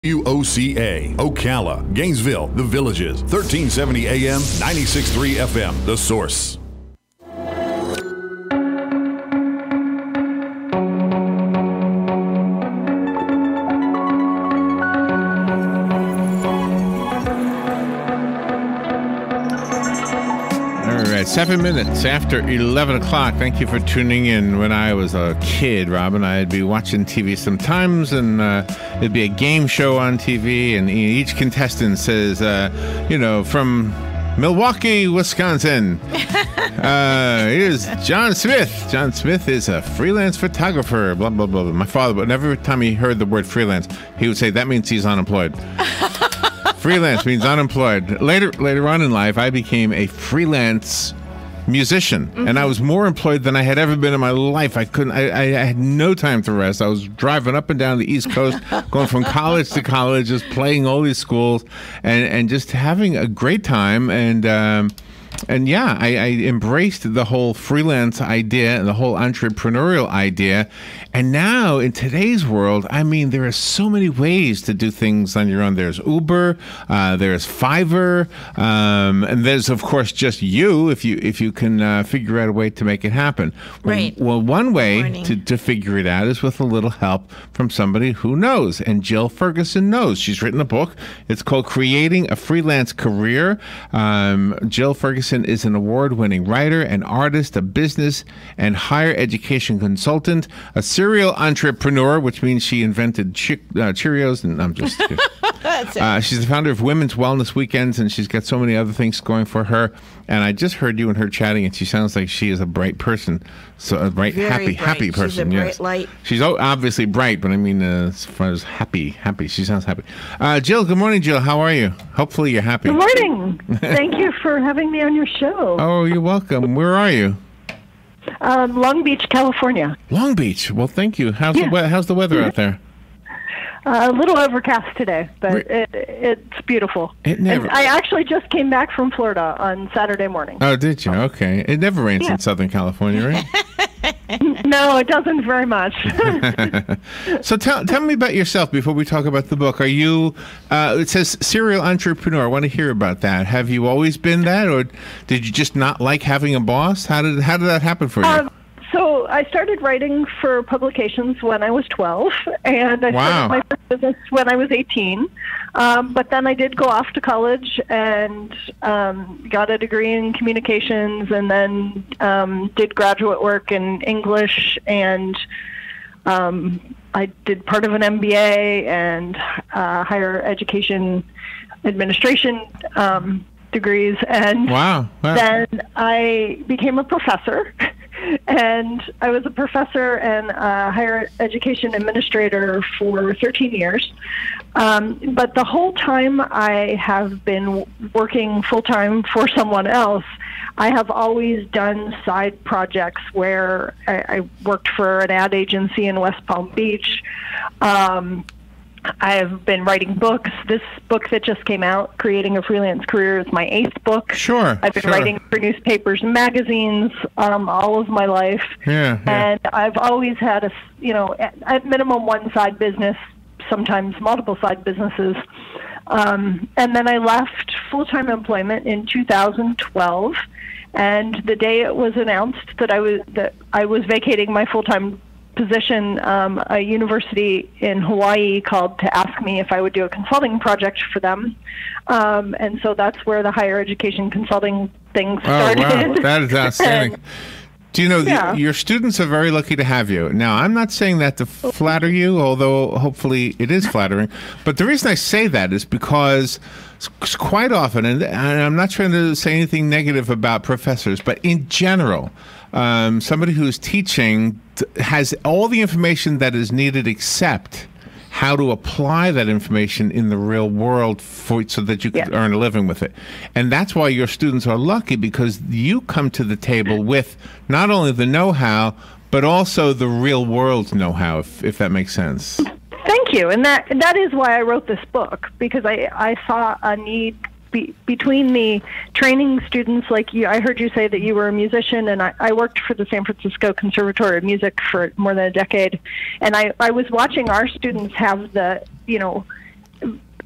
UOCA, Ocala, Gainesville, The Villages, 1370 AM, 96.3 FM, The Source. All right, 7 minutes after 11 o'clock. Thank you for tuning in. When I was a kid, Robin, I'd be watching TV sometimes, and there'd be a game show on TV, and each contestant says, from Milwaukee, Wisconsin. Here's John Smith. John Smith is a freelance photographer, blah, blah, blah. My father, but every time he heard the word freelance, he would say, that means he's unemployed. Freelance means unemployed. Later on in life, I became a freelance musician, and I was more employed than I had ever been in my life. I had no time to rest. I was driving up and down the East Coast, going from college to college, just playing all these schools, and just having a great time. And yeah, I embraced the whole freelance idea and the whole entrepreneurial idea. And now in today's world, I mean, there are so many ways to do things on your own. There's Uber, there's Fiverr, and there's, of course, just you if you can figure out a way to make it happen. Right. Well, one way to figure it out is with a little help from somebody who knows. And Jill Ferguson knows. She's written a book. It's called Creating a Freelance Career. Jill Ferguson is an award-winning writer, an artist, a business and higher education consultant, a serial entrepreneur, which means she invented Cheerios, and I'm just kidding. She's the founder of Women's Wellness Weekends, and she's got so many other things going for her. And I just heard you and her chatting, and she sounds like she is a bright person, so a bright, happy person. She's a bright light. She's obviously bright, but I mean, as far as happy, she sounds happy. Jill, good morning, Jill. How are you? Hopefully you're happy. Good morning. Thank you for having me on your show. Oh, you're welcome. Where are you? Long Beach, California. Long Beach. Well, thank you. How's the weather out there? A little overcast today, but it's beautiful. I actually just came back from Florida on Saturday morning. Oh, did you? Okay. It never rains in Southern California, right? No, it doesn't very much. So tell me about yourself before we talk about the book. Are you, it says serial entrepreneur. I want to hear about that. Have you always been that, or did you just not like having a boss? How did that happen for you? So I started writing for publications when I was 12, and I started my first business when I was 18. But then I did go off to college and got a degree in communications, and then did graduate work in English, and I did part of an MBA and higher education administration degrees. And then I became a professor. And I was a professor and a higher education administrator for 13 years. But the whole time I have been working full-time for someone else, I have always done side projects where I worked for an ad agency in West Palm Beach. I've been writing books. This book that just came out, Creating a Freelance Career, is my 8th book. I've been writing for newspapers and magazines all of my life. And I've always had at minimum one side business, sometimes multiple side businesses. And then I left full-time employment in 2012. And the day it was announced that I was vacating my full-time position, a university in Hawaii called to ask me if I would do a consulting project for them. And so that's where the higher education consulting thing started. Oh, wow. That is outstanding. Do you know, your students are very lucky to have you. Now, I'm not saying that to flatter you, although hopefully it is flattering. But the reason I say that is because quite often, and I'm not trying to say anything negative about professors, but in general, somebody who's teaching has all the information that is needed except how to apply that information in the real world so that you can earn a living with it. And that's why your students are lucky, because you come to the table with not only the know-how, but also the real world know-how, if that makes sense. Thank you. And that is why I wrote this book, because I saw a need between the training students like you. I heard you say that you were a musician, and I worked for the San Francisco Conservatory of Music for more than a decade, and I was watching our students have the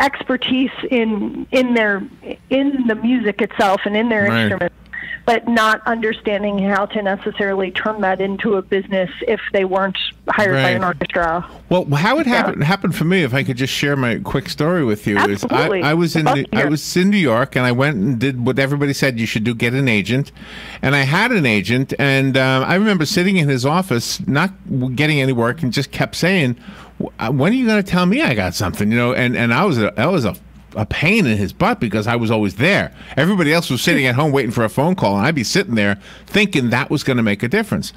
expertise in the music itself and in their instruments, but not understanding how to necessarily turn that into a business if they weren't hired by an orchestra. Well, how it happened for me, if I could just share my quick story with you, Absolutely. is I was in New York, and I went and did what everybody said you should do, get an agent. And I had an agent, and I remember sitting in his office, not getting any work, and just kept saying, when are you going to tell me I got something? And I was a pain in his butt because I was always there. Everybody else was sitting at home waiting for a phone call, and I'd be sitting there thinking that was going to make a difference.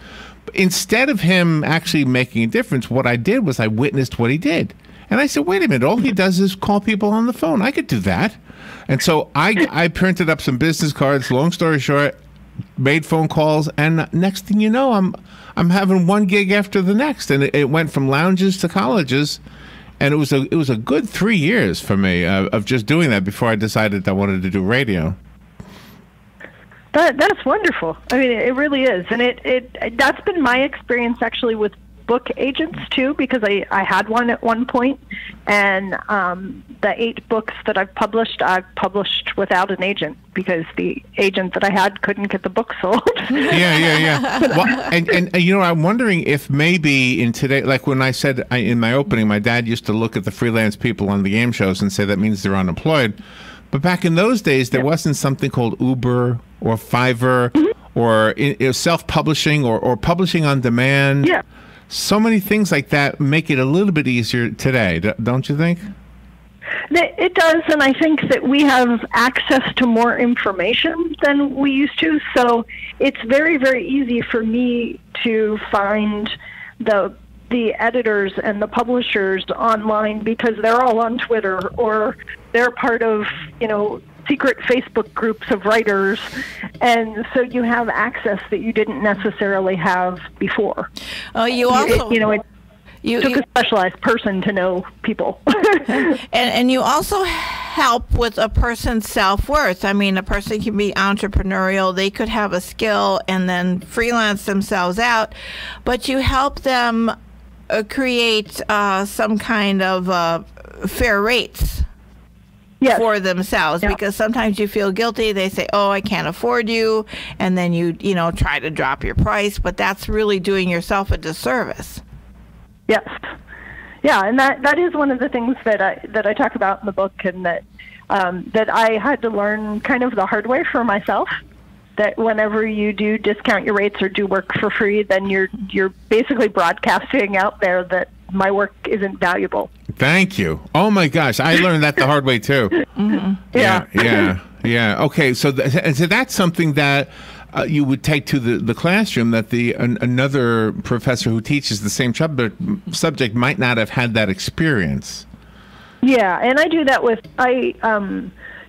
But instead of him actually making a difference, what I did was I witnessed what he did. And I said, wait a minute, all he does is call people on the phone. I could do that. And so I printed up some business cards, long story short, made phone calls, and next thing you know, I'm having one gig after the next. And it went from lounges to colleges. And it was a good 3 years for me of just doing that before I decided I wanted to do radio. That's wonderful. I mean, it really is, and that's been my experience actually with book agents too, because I had one at one point, and the 8 books that I've published without an agent because the agent that I had couldn't get the book sold. Yeah. Well, and I'm wondering if maybe in today, like when I said in my opening, my dad used to look at the freelance people on the game shows and say that means they're unemployed. But back in those days, there wasn't something called Uber or Fiverr or self-publishing or publishing on demand. Yeah. So many things like that make it a little bit easier today, don't you think? It does, and I think that we have access to more information than we used to, so it's very, very easy for me to find the editors and the publishers online because they're all on Twitter or they're part of, secret Facebook groups of writers, and so you have access that you didn't necessarily have before. You also, it took a specialized person to know people. and you also help with a person's self-worth. I mean, a person can be entrepreneurial. They could have a skill and then freelance themselves out, but you help them create some kind of fair rates. Yes. For themselves, because sometimes you feel guilty. They say, "Oh, I can't afford you," and then you try to drop your price, but that's really doing yourself a disservice. Yes, yeah, and that is one of the things that I talk about in the book, and that I had to learn kind of the hard way for myself. That whenever you do discount your rates or do work for free, then you're basically broadcasting out there that my work isn't valuable. Thank you. Oh my gosh, I learned that the hard way too. Mm-hmm. Yeah. Okay, so that's something that you would take to the classroom that another professor who teaches the same subject might not have had that experience. Yeah, and I do that I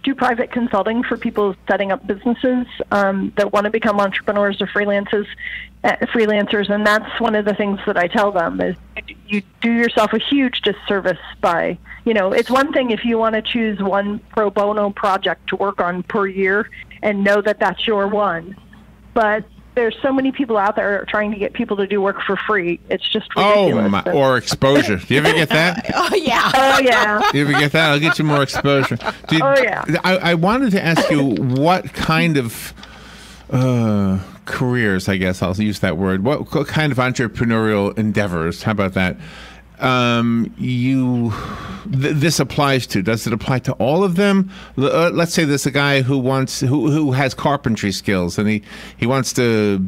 do private consulting for people setting up businesses that want to become entrepreneurs or freelancers, and that's one of the things that I tell them is you do yourself a huge disservice by, it's one thing if you want to choose one pro bono project to work on per year and know that that's your one, but there's so many people out there trying to get people to do work for free. It's just ridiculous. Or exposure. Do you ever get that? Oh, yeah. Oh, yeah. Do you ever get that? I'll get you more exposure. I wanted to ask you what kind of careers, I guess I'll use that word, what kind of entrepreneurial endeavors, how about that, this applies to? Does it apply to all of them? Let's say there's a guy who has carpentry skills and he wants to,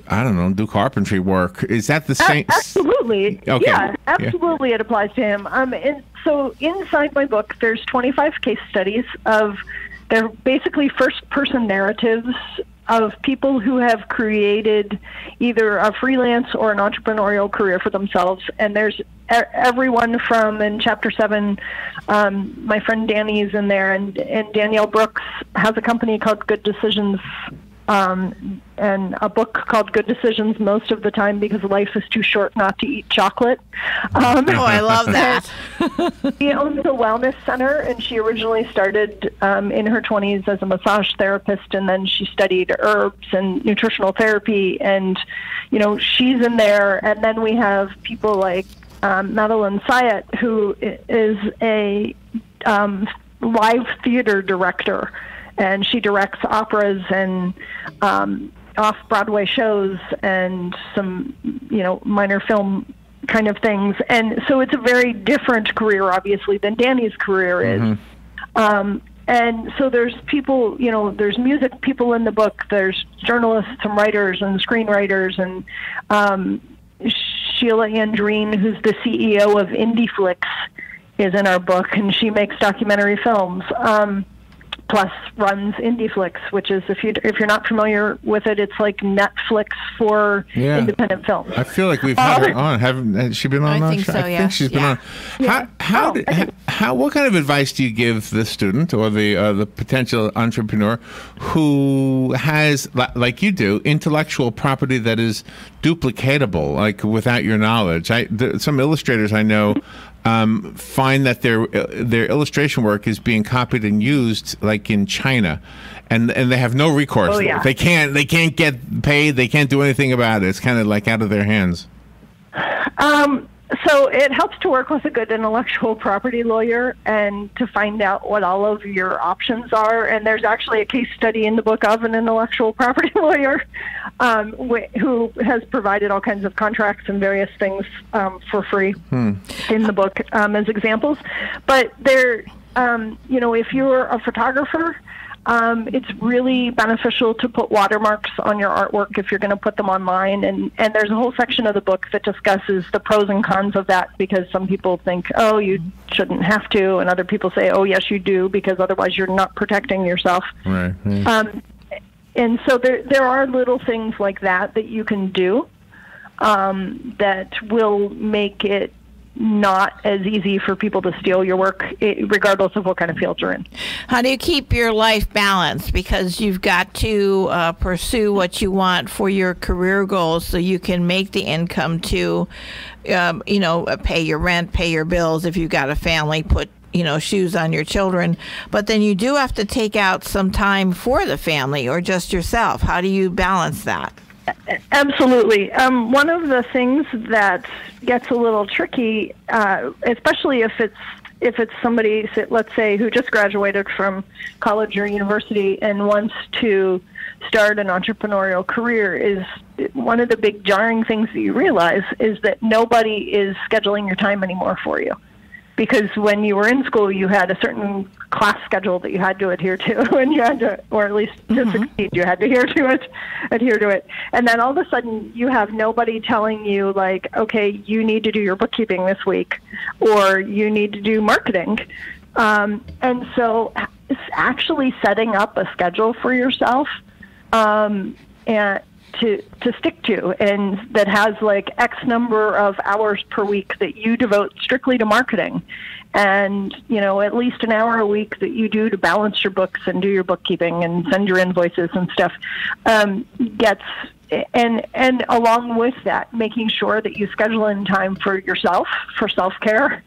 I don't know, do carpentry work. Is that the same? Absolutely. Okay. Yeah, absolutely. It applies to him. And so inside my book, there's 25 case studies they're basically first-person narratives of people who have created either a freelance or an entrepreneurial career for themselves. And there's everyone from, in Chapter 7, my friend Danny is in there, and Danielle Brooks has a company called Good Decisions, and a book called Good Decisions most of the time because life is too short not to eat chocolate. I love that. She owns a wellness center, and she originally started in her 20s as a massage therapist, and then she studied herbs and nutritional therapy, and she's in there. And then we have people like Madeline Syed, who is a live theater director, and she directs operas and off-Broadway shows and some, minor film kind of things. And so it's a very different career, obviously, than Danny's career is. And so there's people, there's music people in the book, there's journalists and writers and screenwriters, and Sheila Andreen, who's the CEO of IndieFlix, is in our book, and she makes documentary films. Plus runs IndieFlix, which is, if you're not familiar with it, it's like Netflix for independent films. I feel like we've had her on. Has she been on? I think so. I think she's been on. What kind of advice do you give the student or the potential entrepreneur who has, like you do, intellectual property that is duplicatable, like without your knowledge? Some illustrators I know find that their illustration work is being copied and used, like in China, and they have no recourse. Oh, yeah. They can't get paid. They can't do anything about it. It's kind of like out of their hands. So it helps to work with a good intellectual property lawyer and to find out what all of your options are. And there's actually a case study in the book of an intellectual property lawyer who has provided all kinds of contracts and various things for free in the book as examples. But there, if you're a photographer, it's really beneficial to put watermarks on your artwork if you're going to put them online. And there's a whole section of the book that discusses the pros and cons of that, because some people think, oh, you shouldn't have to, and other people say, oh, yes, you do, because otherwise you're not protecting yourself. Right. And so there are little things like that you can do that will make it not as easy for people to steal your work, regardless of what kind of field you're in. How do you keep your life balanced? Because you've got to pursue what you want for your career goals so you can make the income to, pay your rent, pay your bills if you've got a family, put shoes on your children. But then you do have to take out some time for the family or just yourself. How do you balance that? Absolutely. One of the things that gets a little tricky, especially if it's somebody, let's say, who just graduated from college or university and wants to start an entrepreneurial career, is one of the big jarring things that you realize is that nobody is scheduling your time anymore for you. Because when you were in school, you had a certain class schedule that you had to adhere to, and you had to, or at least to succeed, you had to adhere to it. And then all of a sudden, you have nobody telling you, like, okay, you need to do your bookkeeping this week, or you need to do marketing. And so, it's actually setting up a schedule for yourself, and to stick to, and that has like X number of hours per week that you devote strictly to marketing, and at least an hour a week that you do to balance your books and do your bookkeeping and send your invoices and stuff, gets, and along with that, making sure that you schedule in time for yourself, for self-care,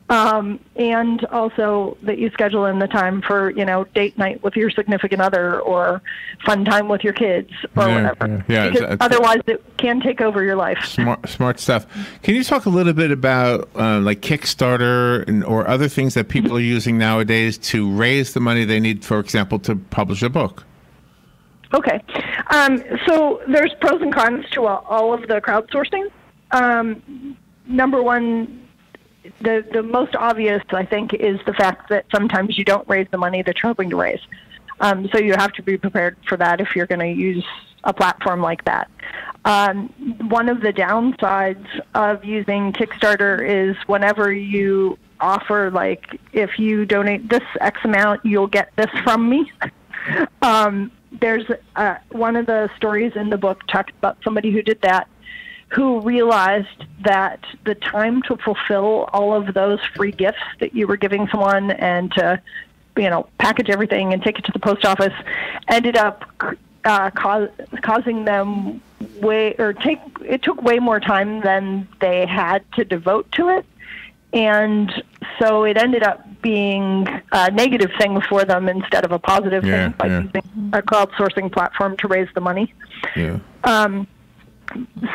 and also that you schedule in the time for, date night with your significant other or fun time with your kids or whatever. Yeah, because otherwise it can take over your life. Smart stuff. Can you talk a little bit about like Kickstarter or other things that people are using nowadays to raise the money they need, for example, to publish a book? Okay. So there's pros and cons to all of the crowdsourcing. Number one, the most obvious, I think, is the fact that sometimes you don't raise the money that you're hoping to raise. So you have to be prepared for that if you're going to use a platform like that. One of the downsides of using Kickstarter is whenever you offer, like, if you donate this X amount, you'll get this from me. There's one of the stories in the book talks about somebody who did that, who realized that the time to fulfill all of those free gifts that you were giving someone and to, package everything and take it to the post office ended up causing them it took way more time than they had to devote to it. And so it ended up being a negative thing for them instead of a positive thing by using a crowdsourcing platform to raise the money. Yeah.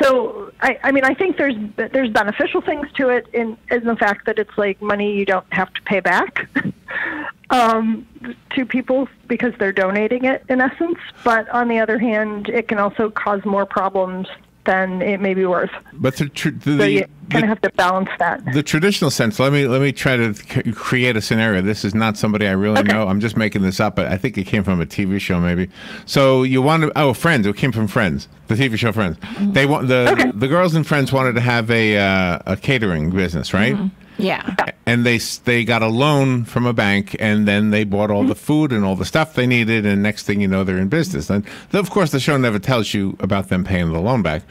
So, I think there's beneficial things to it in the fact that it's like money you don't have to pay back. to people because they're donating it in essence. But on the other hand, it can also cause more problems than it may be worth. But so you kind of have to balance that. The traditional sense. Let me try to create a scenario. This is not somebody I really know. I'm just making this up, but I think it came from a TV show, maybe. So you wanted Friends. It came from Friends, the TV show Friends. They want the girls in Friends wanted to have a catering business, right? Mm-hmm. Yeah. And they got a loan from a bank, and then they bought all the food and all the stuff they needed, and next thing you know, they're in business. And of course, the show never tells you about them paying the loan back.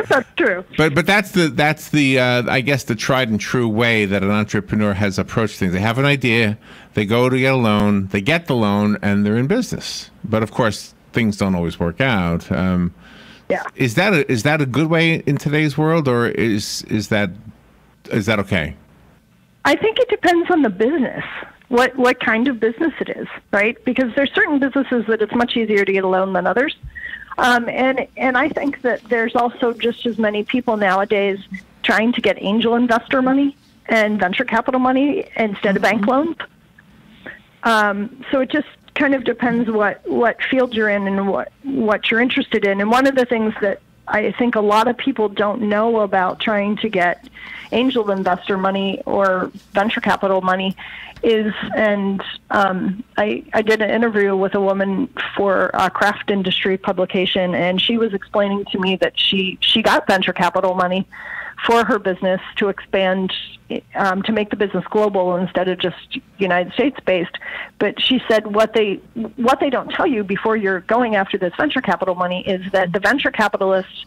That's true. But that's the I guess the tried and true way that an entrepreneur has approached things. They have an idea, they go to get a loan, they get the loan, and they're in business. But of course, things don't always work out. Yeah. Is that a good way in today's world, or is that okay? I think it depends on the business, what kind of business it is, right? Because there's certain businesses that it's much easier to get a loan than others, and I think that there's also just as many people nowadays trying to get angel investor money and venture capital money instead of bank loans. So it just kind of depends what field you're in and what you're interested in. And one of the things that I think a lot of people don't know about trying to get angel investor money or venture capital money is, and I did an interview with a woman for a craft industry publication, and she was explaining to me that she got venture capital money for her business to expand, to make the business global instead of just United States based. But she said what they don't tell you before you're going after this venture capital money is that the venture capitalists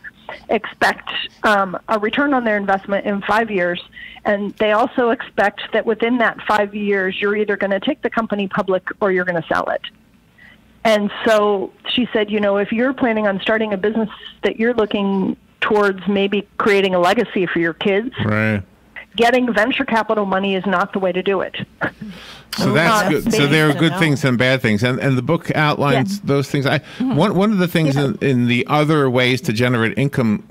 expect a return on their investment in 5 years, and they also expect that within that 5 years you're either going to take the company public or you're going to sell it. And so she said, if you're planning on starting a business that you're looking towards maybe creating a legacy for your kids, right, getting venture capital money is not the way to do it. So that's good. So there are good things and bad things, and the book outlines those things. One of the things in the other ways to generate income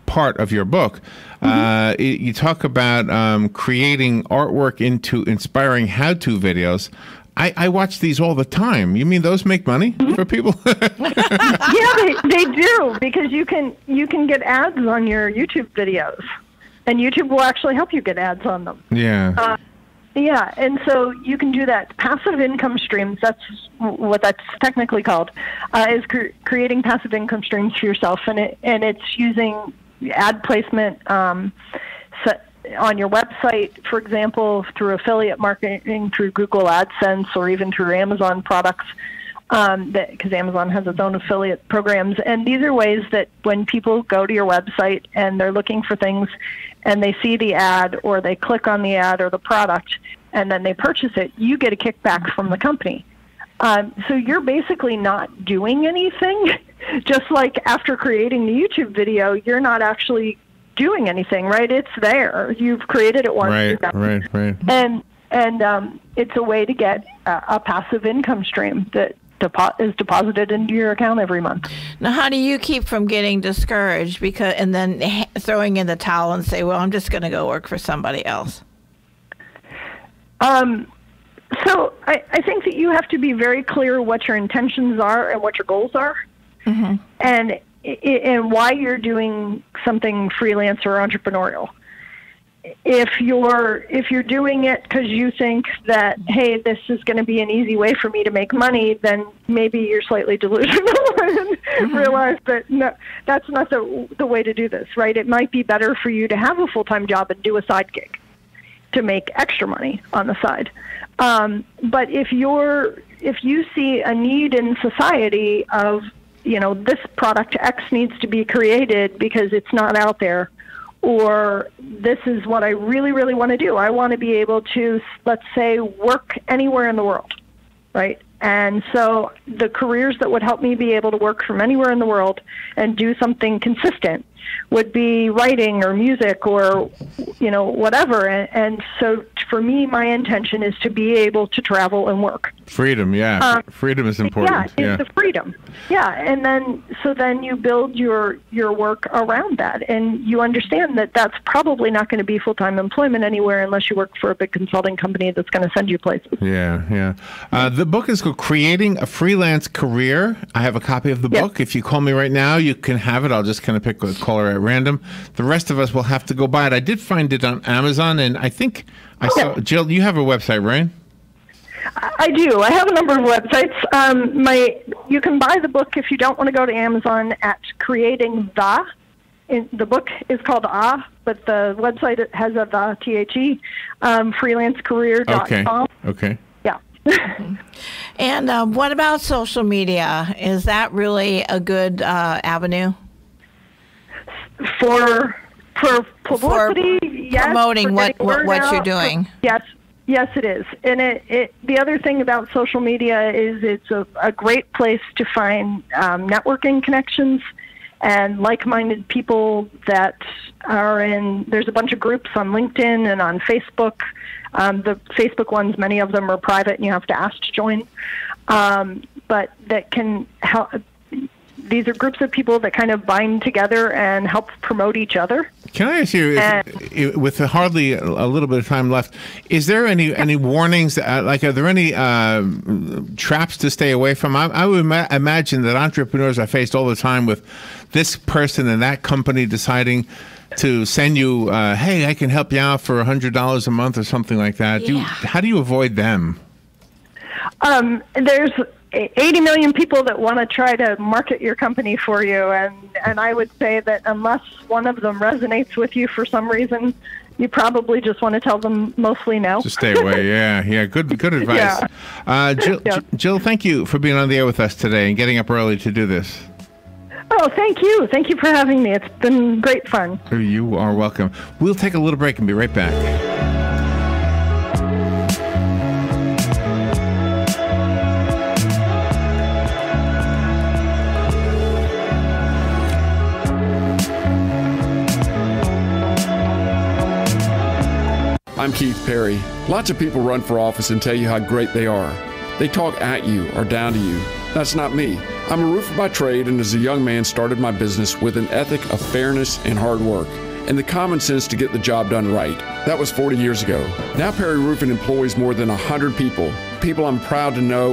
part of your book, you talk about creating artwork into inspiring how-to videos. I watch these all the time. You mean those make money for people? Yeah, they do, because you can get ads on your YouTube videos, and YouTube will actually help you get ads on them. Yeah. Yeah, and so you can do that. Passive income streams, that's what that's technically called, is creating passive income streams for yourself, and it's using ad placement on your website, for example, through affiliate marketing, through Google AdSense, or even through Amazon products, because Amazon has its own affiliate programs. And these are ways that when people go to your website and they're looking for things and they see the ad, or they click on the ad or the product, and then they purchase it, you get a kickback from the company. So you're basically not doing anything. Just like after creating the YouTube video, you're not actually doing anything, right? It's there. You've created it once. Right. And it's a way to get a passive income stream that is deposited into your account every month. Now, how do you keep from getting discouraged and then throwing in the towel and say, well, I'm just going to go work for somebody else? So I think that you have to be very clear what your intentions are and what your goals are, and why you're doing something freelance or entrepreneurial. If you're doing it because you think that, hey, this is going to be an easy way for me to make money, then maybe you're slightly delusional and realize that no, that's not the way to do this, right? It might be better for you to have a full-time job and do a side gig to make extra money on the side. But if you see a need in society of, this product X needs to be created because it's not out there, or this is what I really, really want to do. I want to be able to, let's say, work anywhere in the world, right? And so the careers that would help me be able to work from anywhere in the world and do something consistent would be writing or music or, whatever. And so for me, my intention is to be able to travel and work. Freedom, yeah. Freedom is important. Yeah, it's the freedom. Yeah, and then you build your work around that, and you understand that that's probably not going to be full-time employment anywhere unless you work for a big consulting company that's going to send you places. Yeah. The book is called Creating a Freelance Career. I have a copy of the book. If you call me right now, you can have it. I'll just kind of pick a caller at random. The rest of us will have to go buy it. I did find it on Amazon, and I think I saw, Jill, you have a website, right? I do. I have a number of websites. You can buy the book if you don't want to go to Amazon at Creating the. The book is called but the website has a the, freelancecareer.com. Okay. Yeah. And what about social media? Is that really a good avenue? For publicity, yes. Promoting what you're doing. Yes, it is. And the other thing about social media is it's a great place to find networking connections and like-minded people that are there's a bunch of groups on LinkedIn and on Facebook. The Facebook ones, many of them are private and you have to ask to join. But that can help. These are groups of people that kind of bind together and help promote each other. Can I ask you, with hardly a little bit of time left, is there any warnings? Are there any traps to stay away from? I would imagine that entrepreneurs are faced all the time with this person and that company deciding to send you, hey, I can help you out for $100 a month or something like that. Yeah. How do you avoid them? There's 80 million people that want to try to market your company for you, and I would say that unless one of them resonates with you for some reason, you probably just want to tell them mostly no. Just stay away. Yeah. Good advice. Yeah. Jill, thank you for being on the air with us today and getting up early to do this. Oh, thank you. Thank you for having me. It's been great fun. You are welcome. We'll take a little break and be right back. I'm Keith Perry. Lots of people run for office and tell you how great they are. They talk at you or down to you. That's not me. I'm a roofer by trade, and as a young man started my business with an ethic of fairness and hard work, and the common sense to get the job done right. That was 40 years ago. Now Perry Roofing employs more than 100 people I'm proud to know